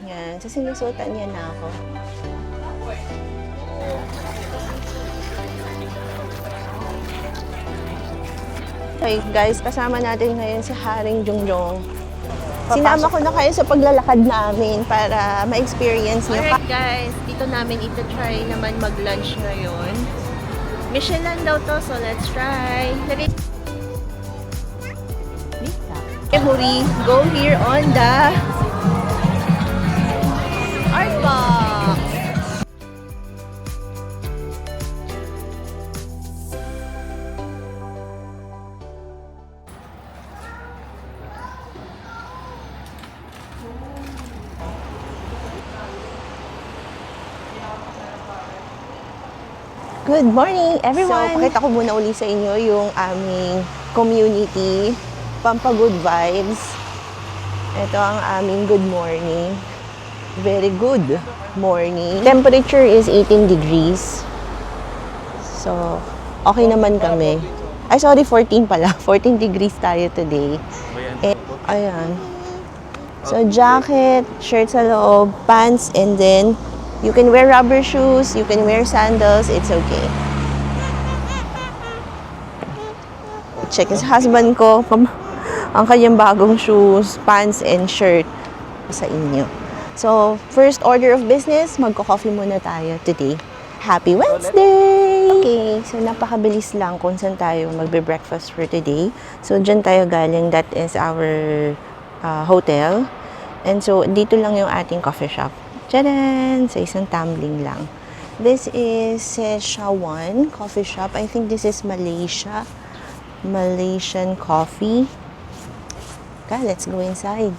Yan. So, sinusutan niya na ako. Okay, guys, kasama natin ngayon si Haring Jongjong. Sinama ko na kayo sa paglalakad namin para ma-experience niyo. Alright guys, dito namin ito-try naman mag-lunch ngayon. Michelin daw to, so let's try. Hurry, go here on the art box. Good morning, everyone! So, pakita ko muna uli sa inyo yung aming community, Pampagood Vibes. Ito ang aming good morning. Very good morning. Temperature is 18 degrees. So, okay naman kami. Ay, sorry, 14 pala. 14 degrees tayo today. Ayan. So, jacket, shirt sa loob, pants, and then you can wear rubber shoes, you can wear sandals, it's okay. Check sa husband ko, ang kanyang bagong shoes, pants, and shirt sa inyo. So, first order of business, magko-coffee muna tayo today. Happy Wednesday! Okay, so napakabilis lang kung saan tayo magbe-breakfast for today. So, dyan tayo galing, that is our hotel. And so, dito lang yung ating coffee shop. Tcharan! Sa isang tumbling lang. This is Szechuan coffee shop. I think this is Malaysian coffee. Okay, let's go inside.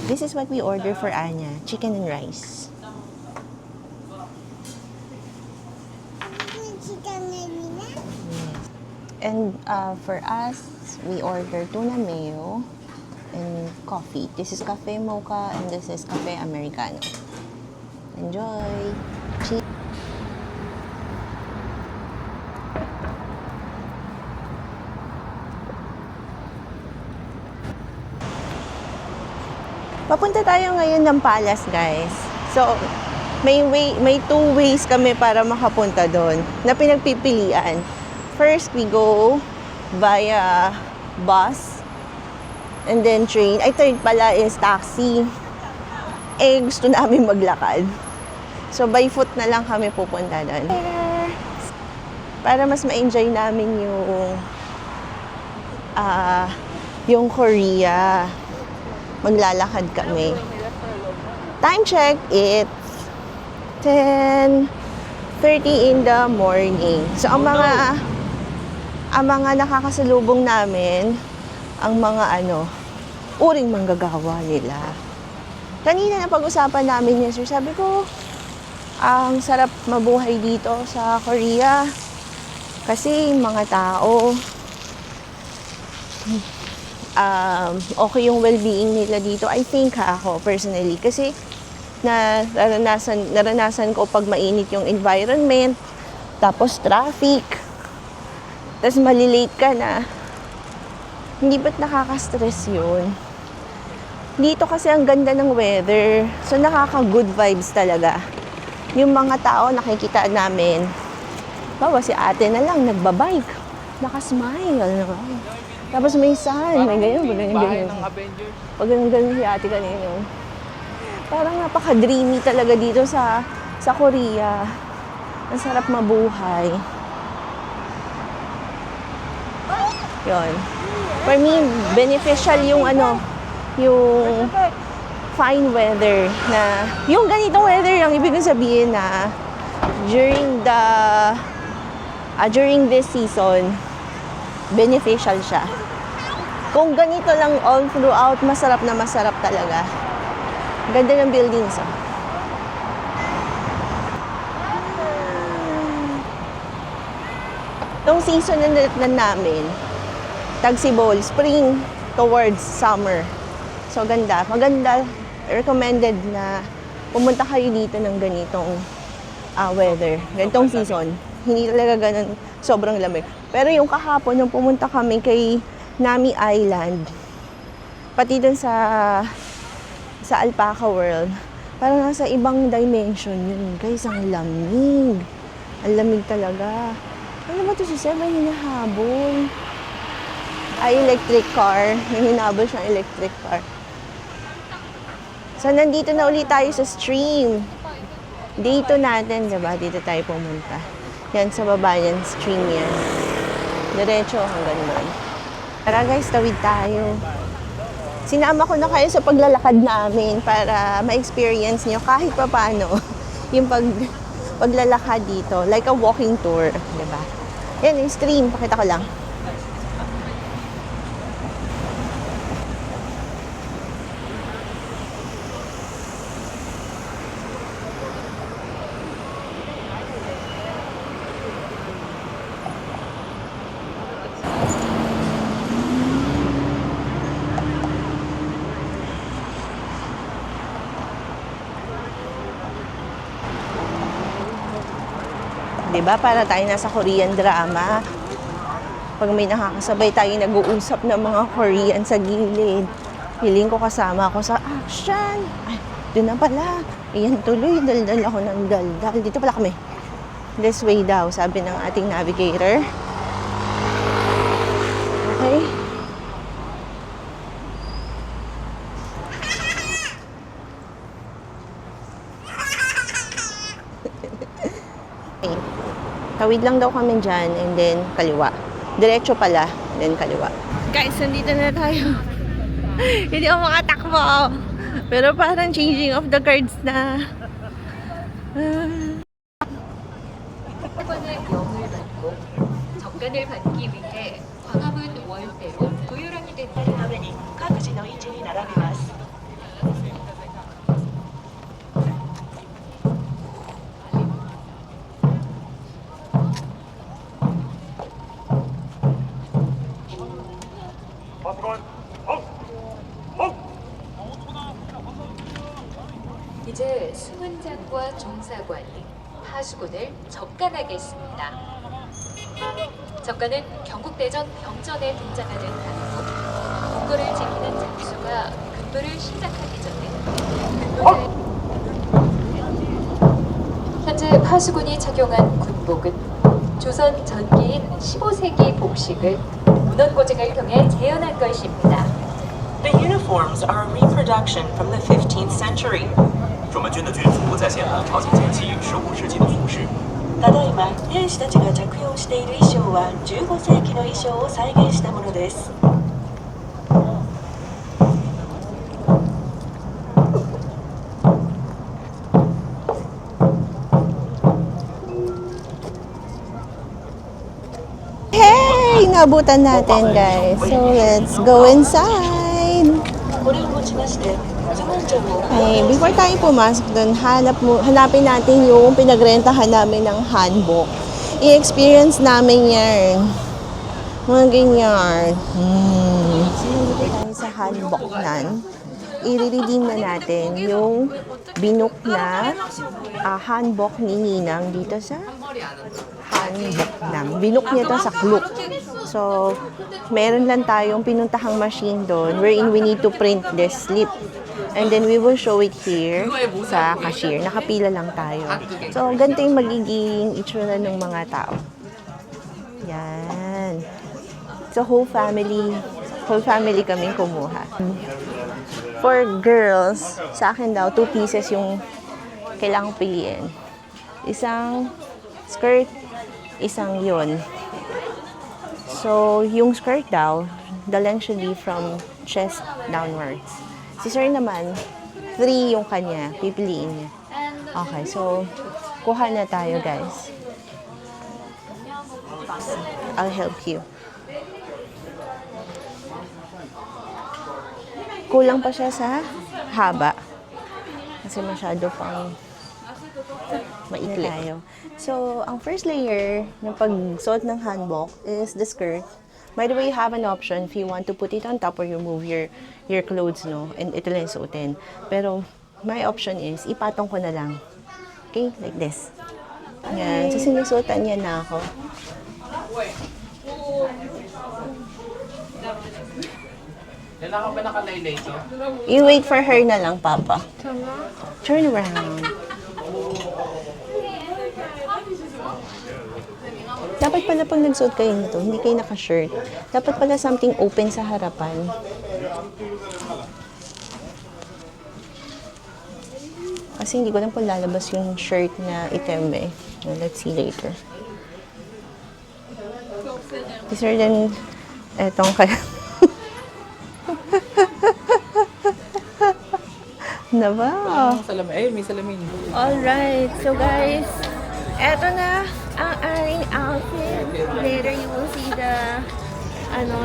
This is what we order for Anya, chicken and rice. Yes. And for us, we order tuna mayo and coffee. This is cafe mocha and this is cafe americano. Enjoy! Cheers! Papunta tayo ngayon ng Palace, guys. So, may two ways kami para makapunta doon na pinagpipilian. First, we go via bus and then train. Ay, third pala is taxi. Eh, gusto namin maglakad. So, by foot na lang kami pupunta doon. Para mas ma-enjoy namin yung Korea. Maglalakad kami. Time check, it's 10:30 in the morning. So, ang mga nakakasalubong namin, ang mga uring manggagawa nila. Kanina na pag-usapan namin yun, sir. Sabi ko, ang sarap mabuhay dito sa Korea. Kasi mga tao, okay yung well-being nila dito. I think ako personally kasi naranasan ko pag mainit yung environment, tapos traffic, tapos malilate ka na. Hindi ba't nakaka-stress yun? Dito kasi ang ganda ng weather, so nakaka-good vibes talaga. Yung mga tao nakikita namin, bawa si ate na lang nagbabike, nakasmile. Tapos may sun, may ganyan, ganyan. Pag ganyan si ate kanina. Parang napaka-dreamy talaga dito sa Korea. Ang sarap mabuhay. Yon. For me, beneficial yung yung fine weather na, yung ganitong weather yung ibig sabihin na during this season, beneficial siya. Kung ganito lang all throughout, masarap na masarap talaga. Ganda ng buildings. Itong season na natnan namin, Tagsibol, spring towards summer. So, ganda. Maganda. Recommended na pumunta kayo dito ng ganitong weather. Ganitong season. Hindi talaga ganun sobrang lamig. Pero yung kahapon, nung pumunta kami kay Nami Island, pati dun sa Alpaca World, parang nasa ibang dimension yun. Guys, ang lamig. Ang lamig talaga. Ano ba ito si Seb? Ay, hinahabol. Ay, electric car. May hinabol siyang electric car. So, nandito na ulit tayo sa stream. Dito natin, diba? Dito tayo pumunta. Yan, sa baba yan. Stream yan. Diretso hanggang doon. Tara guys, tawid tayo. Sinama ko na kayo sa paglalakad namin para ma-experience nyo kahit pa paano yung paglalakad dito. Like a walking tour, diba? Yan, yung stream. Pakita ko lang. Diba? Para tayo nasa Korean drama. Pag may nakakasabay tayo nag-uusap ng mga Korean sa gilid. Hiling ko kasama ako sa action. Ay, doon na pala. Ayan tuloy, daldal ako ng daldal. Dito pala kami. This way daw, sabi ng ating navigator. Okay. Tawid lang daw kami dyan and then kaliwa. Diretso pala, then kaliwa. Guys, nandito na tayo. Hindi ako makatakbo. Pero parang changing of the guards na. 정간을 받기 위해 광화문 월대로 도요랑이 된ために各自の位置に並びます. 이제 수문장과 종사관이 하수군을 접간하겠습니다. 접간은 경국대전 병전에 등장하는 단국, 국고를 지키는 장수가 군부를 시작하기 전에 현재 하수군이 착용한 군복은 조선 전기인 15세기 복식을 문헌고증을 통해 재현한 것입니다. The uniforms are a reproduction from the 15th century. 驻门军的军服再现了朝鲜前期15世纪的服饰。ただいま兵士たちが着用している衣装は15世紀の衣装を再現したものです。 Hey! Nabutan natin, guys. So, let's go inside. これをもちましてズボン城を Okay, before tayo pumasok doon, hanapin natin yung pinagrentahan namin ng hanbok. I-experience namin yan. Mga ganyan. So, nandito tayo sa hanbok nan. I-redeem na natin yung binook na hanbok ni Ninang dito sa hanbok nam. Binook niya to sa Klook. So, meron lang tayong pinuntahang machine doon wherein we need to print the slip. And then we will show it here sa cashier. Nakapila lang tayo. So, ganito yung magiging itsura ng mga tao. Yan. So, whole family kaming kumuha. For girls, sa akin daw, 2 pieces yung kailangang piliin. Isang skirt, isang yun. So, yung skirt daw, the length should be from chest downwards. Si sir naman, 3 yung kanya, pipiliin niya. Okay, so, kuha na tayo, guys. I'll help you. Kulang pa siya sa haba. Kasi masyado pang maikli tayo. So, ang first layer ng pagsuot ng hanbok is the skirt. By the way, you have an option if you want to put it on top or remove your clothes, no? And ito lang yung suotin. Pero, my option is, ipatong ko na lang. Okay? Like this. Yan. So, sinusuotan niya na ako. Kailangan ba nakalaylay to? You wait for her na lang, Papa. Turn around. Dapat pala pag nagsuot kayo nito, hindi kayo naka-shirt. Dapat pala something open sa harapan. Kasi hindi ko lang po lalabas yung shirt na item eh. Let's see later. These are then, etong kaya. Na ba? Salamin. Ayun, may salamin. Alright, so guys, eto na ang aking outfit. Later you will see the,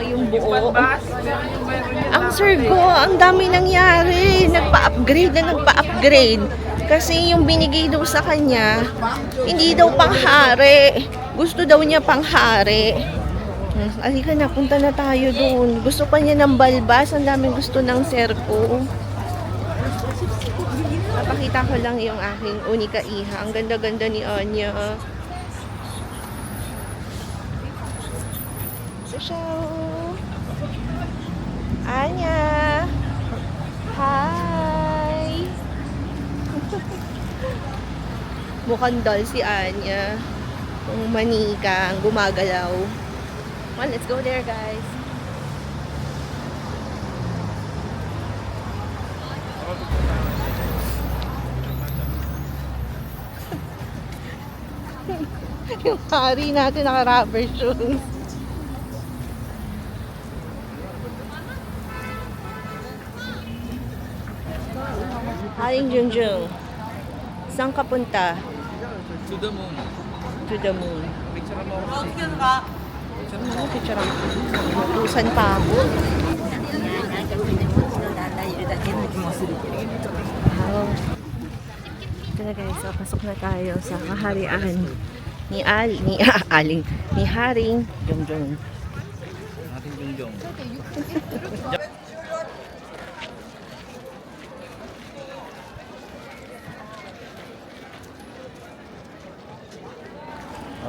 yung buo. Ang sir ko, ang dami nangyari. Nagpa-upgrade na nagpa-upgrade. Kasi yung binigay daw sa kanya, hindi daw panghari. Gusto daw niya panghari. Alika na, punta na tayo doon. Gusto pa niya ng balbas. Ang daming gusto ng sir ko. Napakita ko lang yung aking unika iha. Ang ganda-ganda ni Anya. So, siya. Anya. Hi. Mukhang doll si Anya. Yung manika, ang gumagalaw. Well, let's go there, guys. Yung hari natin naka-rubber shoes. Haring Junjung, saan ka punta? To the moon. To the moon. Picture mo ako. Picture ako. Utusan pa ako. Wow. Ito na guys, so pasok na tayo sa kaharian ni Haring Junjung. Ating jungjong.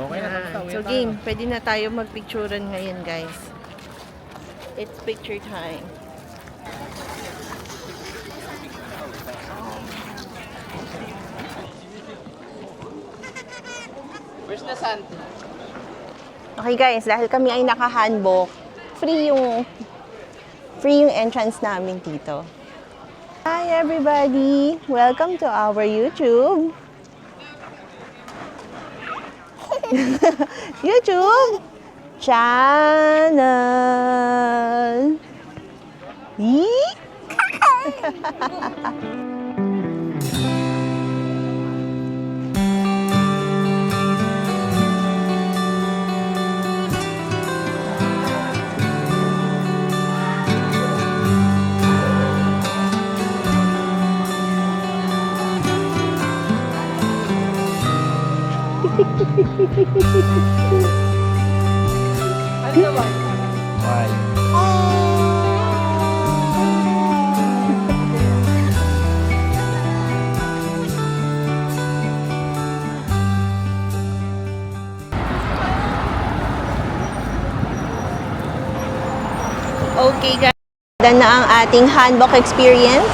Okay na, tapos So game, pwede na tayo magpicturean ngayon guys. It's picture time. Where's the sun? Okay guys, dahil kami ay naka-hanbok, free yung entrance namin dito. Hi everybody! Welcome to our YouTube! YouTube channel! Yee! Why? Okay guys, ganda na ang ating hanbok experience.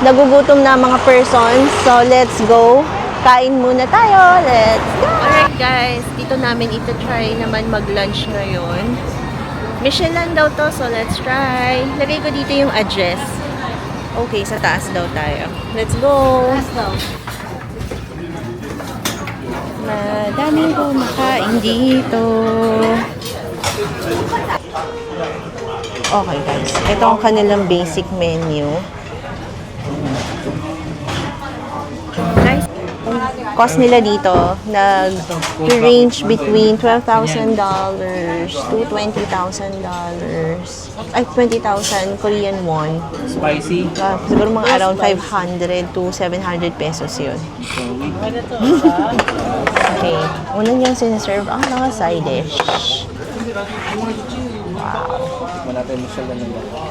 Nagugutom na mga persons, so let's go. Kain muna tayo. Let's go! Alright guys, dito namin ito-try naman mag-lunch ngayon. Michelin daw to, so let's try. Lagay ko dito yung address. Okay, sa taas daw tayo. Let's go! Let's go! Madaming kumakain dito. Okay guys, ito ang kanilang basic menu. Guys, cost nila dito nag-range between $12,000 to $20,000. Ay, 20,000 Korean won. Spicy. Siguro mga around 500 to 700 pesos yun. Okay. Una niyang sinaserve ang mga side dish. Malapit mo siya ganun ba?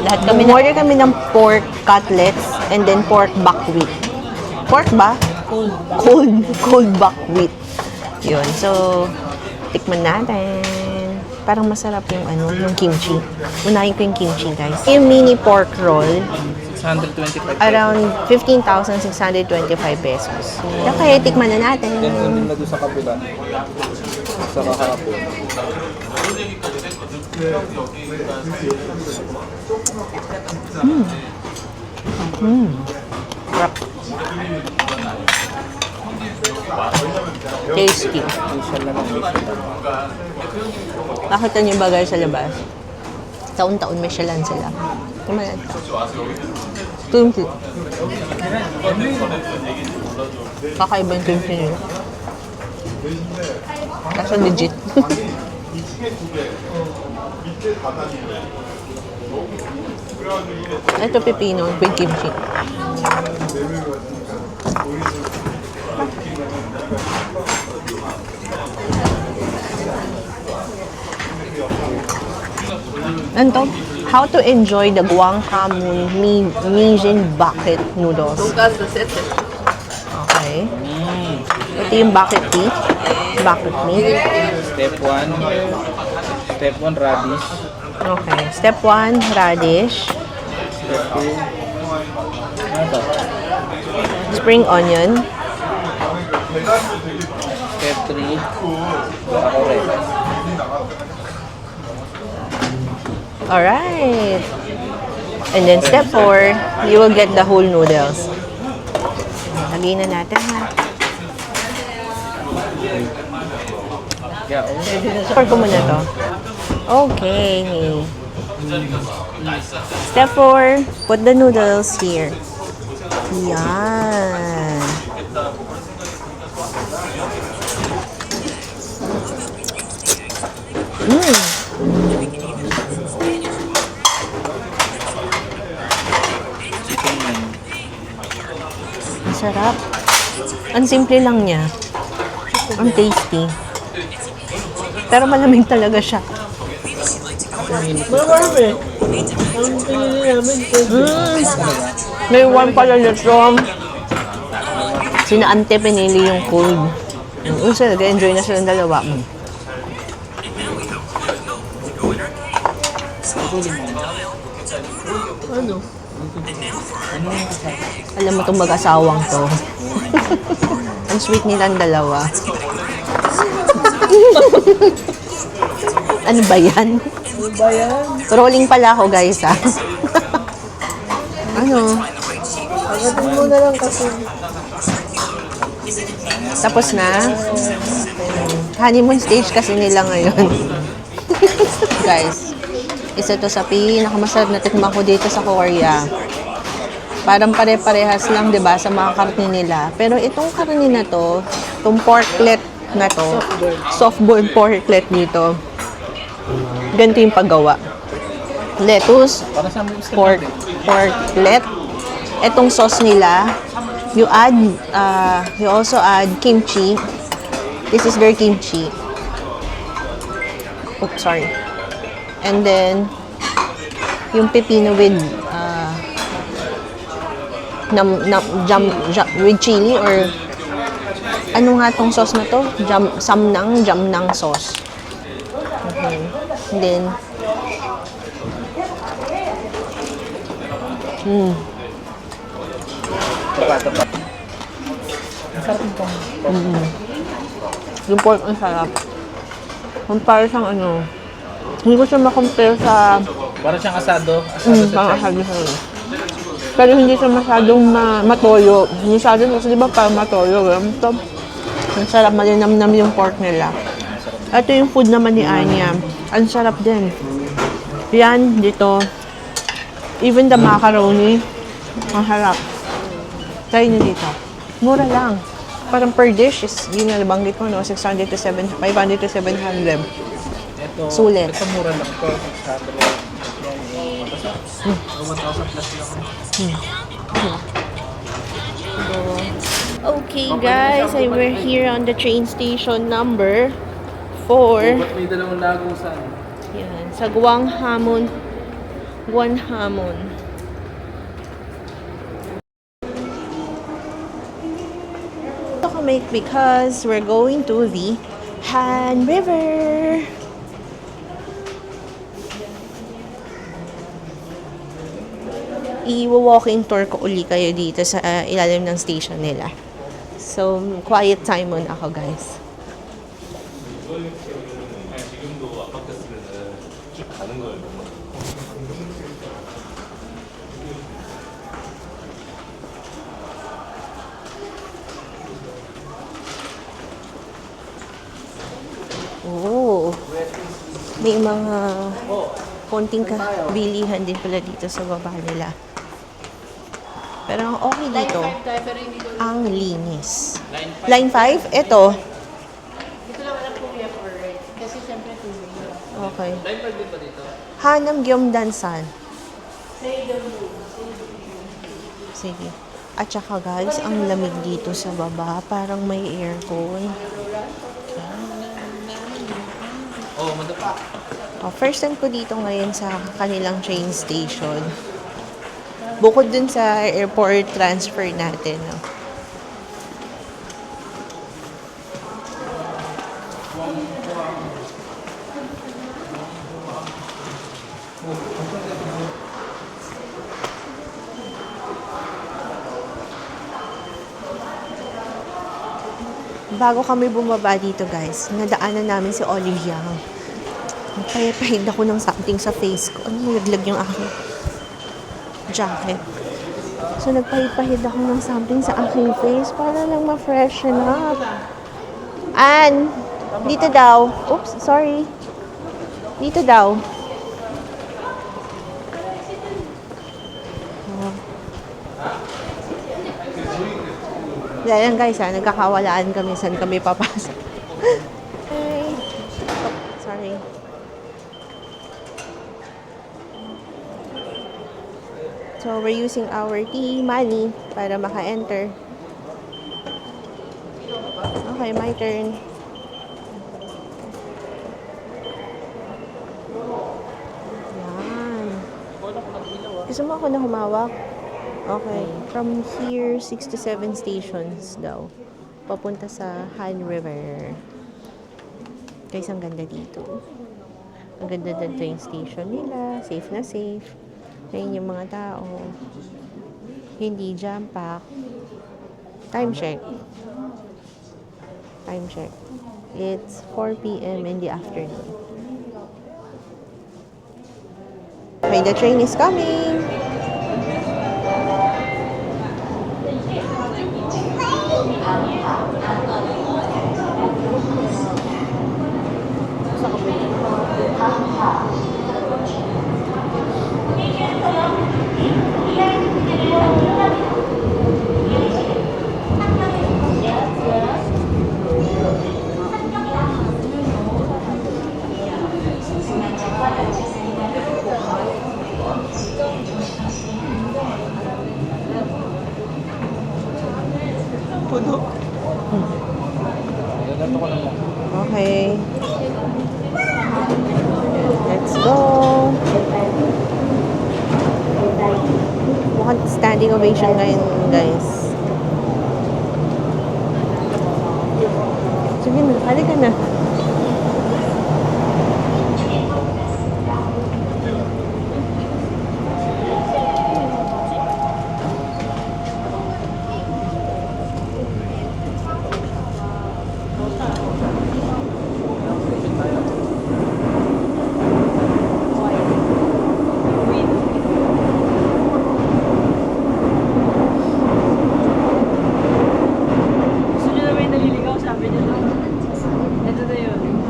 Lahat kami, order kami ng pork cutlets and then pork buckwheat. Pork ba? Cold buckwheat. Yun. So, tikman natin. Parang masarap yung yung kimchi. Unahin ko yung kimchi, guys. Yung mini pork roll, 625 around 15,625 pesos. Okay, tikman na natin. Then, nandun na doon sa kabila. Sa kahapon. Sarap. Tasty. Facial na lang. Nakita niyo ba guys sa labas? Taon-taon may siyalan sila. Kumalat ka. Kimchi. Kakaiba yung kimchi nila. Kaso legit. Ito pipino with kimchi. Ano? How to enjoy the Gwanghwamun Mijin bucket noodles. Okay. Ito yung bucket tea. Bucket meat. Step 1. Step 1, radish. Okay. Step 1, radish. Step 2. Ano to? Spring onion. Step 3. Ako rin. Alright. And then step 4, you will get the whole noodles. Lagyan na natin ha. Yeah, oh. Support ko muna to. Okay. Step 4, put the noodles here. Yan. Ang sarap. Ang simple lang niya. Ang tasty. Pero malamig talaga siya. May warm pala nito. Sina ante pinili yung cold. Yung sila, nag-enjoy na silang dalawa. Alam mo itong mag-asawang to. Ang sweet nilang dalawa. Ano ba yan? Rolling pala ako, guys, ha? Ano? Agatin mo na lang kasi. Tapos na? Honeymoon stage kasi nila ngayon. Guys, isa to sa pinakamasarap na tikman ko dito sa Korea. Parang pare-parehas lang, 'di ba, sa mga karne nila. Pero itong karne na to, itong porklet na to, soft-boiled porklet dito. Ganito yung paggawa. Lettuce, Para sa mga step porklet. Itong sauce nila, you also add kimchi. This is their kimchi. Oops, sorry. And then, yung pepino with with chili or ano nga tong sauce na to? Jamnang sauce. Okay. And then, Tapat. yung pork ang sarap. Compare siyang hindi ko siya ma-compare sa Para siyang asado. Asado sa pang Chinese. asado. Pero hindi siya masyadong matoyo. Hindi masyadong kasi diba parang matoyo. Ito, ang sarap, malinamnam yung pork nila. Ito yung food naman ni Anya. Ang sarap din. Yan, dito. Even the macaroni, ang harap. Try nyo dito. Mura lang. Parang per dish is, yun na nabanggit ko, no? 500 to 700. Ito, Sulit. ito mura lang to. 600. Yan, basta. 1,000 plus lang. Okay guys, we're here on the train station number 4. Ba't may dalawang lagusan? Yan, sa Guanghamon. Guanghamon. Ito kami because we're going to the Han River. I-walking tour ko uli kayo dito sa ilalim ng station nila. So, quiet time muna ako guys. Oh, may mga konting bilihan din pala dito sa baba nila. Pero ang okay dito, ang linis. Line 5? Ito. Dito lang alam kung left or right. Kasi siyempre two-way. Okay. Line 5 din ba dito? Hanam Gyeongdansan. Sige. At saka guys, ang lamig dito sa baba. Parang may aircon. Oo, madapa. Oh, first time ko dito ngayon sa kanilang train station. Bukod dun sa airport transfer natin. No? Bago kami bumaba dito guys, nadaanan namin si Olivia. Nagpahid ako ng something sa face ko. Ano, nalaglag yung aking jacket. So, nagpahid ako ng something sa aking face para lang ma-freshen up. Ann, dito daw. Oops, sorry. Dito daw. Yan guys ha, nagkakawalaan kami saan kami papasok. Okay. Oh, sorry. So, we're using our money para maka-enter. Okay, my turn. Yan. Gusto mo ako na humawak? Okay. From here, 6 to 7 stations daw. Papunta sa Han River. Guys, ang ganda dito. Ang ganda ng train station nila. Safe na safe. Ayun yung mga tao. Hindi jam-pack. Time check. Time check. It's 4 p.m. in the afternoon. Okay, the train is coming. Ganito ko lang. Okay. Let's go. Mukhang standing ovation ngayon, guys. Sige na, halika na. Gusto nyo na may naliligaw, sabi nyo no? Ito na yun.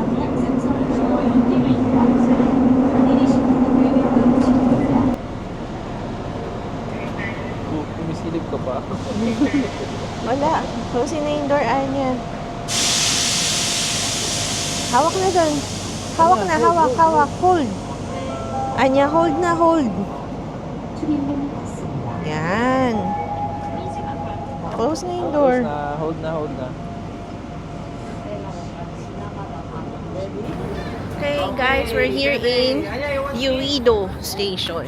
Hawak na doon. Hawak na, hawak. Hold. Anya, hold na, hold. Yan. Close na yung door. Hold na. Okay guys, we're here in Uido Station.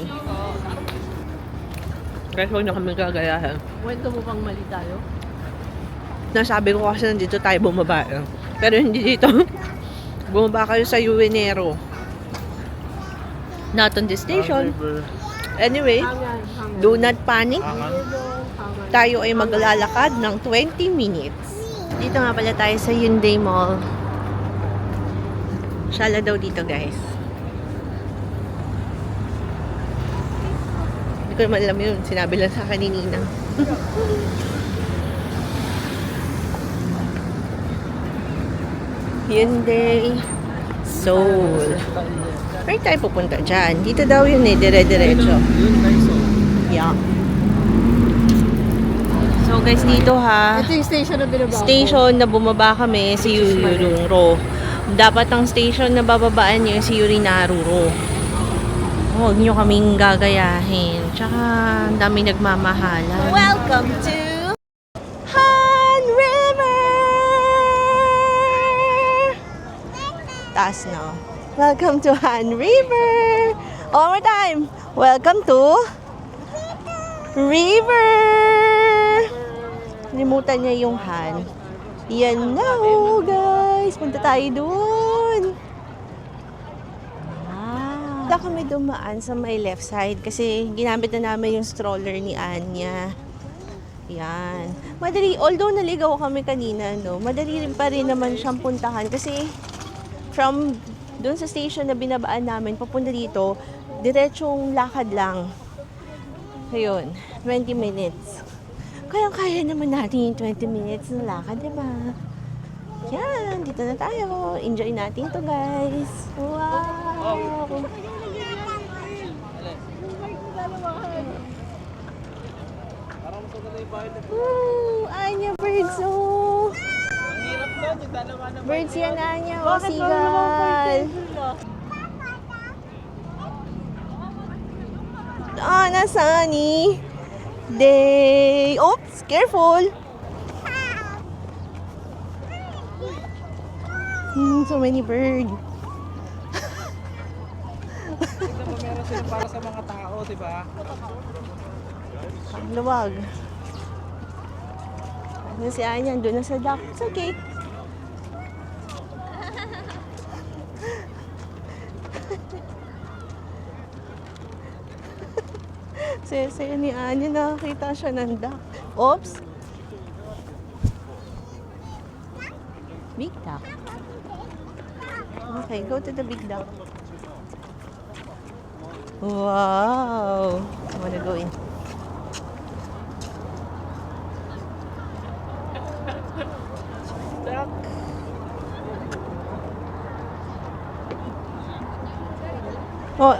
Guys, huwag na kami gagayahan. Kwento mo bang mali tayo? Nasabi ko kasi nandito tayo bumaba. Pero hindi dito. Bumaba kayo sa Uinero. Not on this station. Anyway, do not panic. Tayo ay maglalakad ng 20 minutes. Dito nga pala tayo sa Hyundai Mall. Shala daw dito, guys. Hindi ko naman alam yun. Sinabi lang sa akin ni Nina. Hyundai Seoul. Where tayo pupunta dyan? Dito daw yun eh, dire-diretso. Yun, Daiso. Yeah. So guys, dito ha. Ito yung station na binaba ko. Station na bumaba kami, si Yurungro. Dapat ang station na bababaan niyo si Yurinaruro. Huwag niyo kaming gagayahin. Tsaka, ang dami nagmamahalan. Welcome to Han River! Taas, no? Welcome to Han River! One more time! Welcome to River! Limutan niya yung Han. Yan na, oh, guys! Punta tayo doon! Wala kami dumaan sa may left side kasi ginamit na namin yung stroller ni Anya. Yan. Madali, although naligaw kami kanina, no, madali rin pa rin naman siyang puntahan kasi from doon sa station na binabaan namin, papunta dito, diretsong lakad lang. Ayun, 20 minutes. Kaya naman natin yung 20 minutes na lakad, diba? Yan, dito na tayo. Enjoy natin to, guys. Wow! Woo! Anya, birds, oh! Birds yan, Anya. Oh, seagull. Ah, na sunny day. Oops, careful. So many birds. Tignan mo, meron sila para sa mga tao, di ba? Ang luwag. Ano si Anya, doon na sa dock. It's okay. Saya ni Anya, nakakita siya ng duck. Oops! Big duck. Okay, go to the big duck. Wow! I wanna go in. Duck! Oh,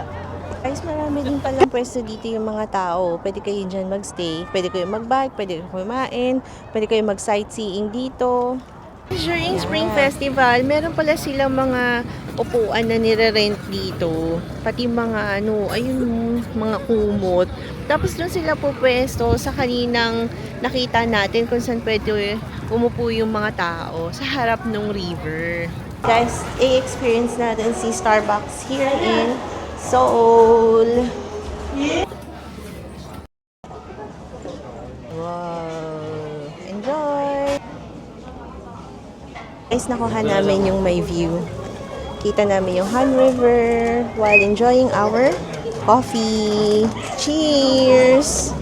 guys, marami din palang pwesto dito yung mga tao. Pwede kayo dyan magstay. Pwede kayo magbike, pwede kayo kumain, pwede kayo mag-sightseeing dito. During Spring Festival, meron pala silang mga upuan na nire-rent dito. Pati mga ayun, mga kumot. Tapos doon sila pupwesto sa kaninang nakita natin kung saan pwede umupo yung mga tao sa harap ng river. Guys, i-experience natin si Starbucks here in Seoul. Wow! Enjoy! Guys, nakuha namin yung may view. Kita namin yung Han River while enjoying our coffee. Cheers!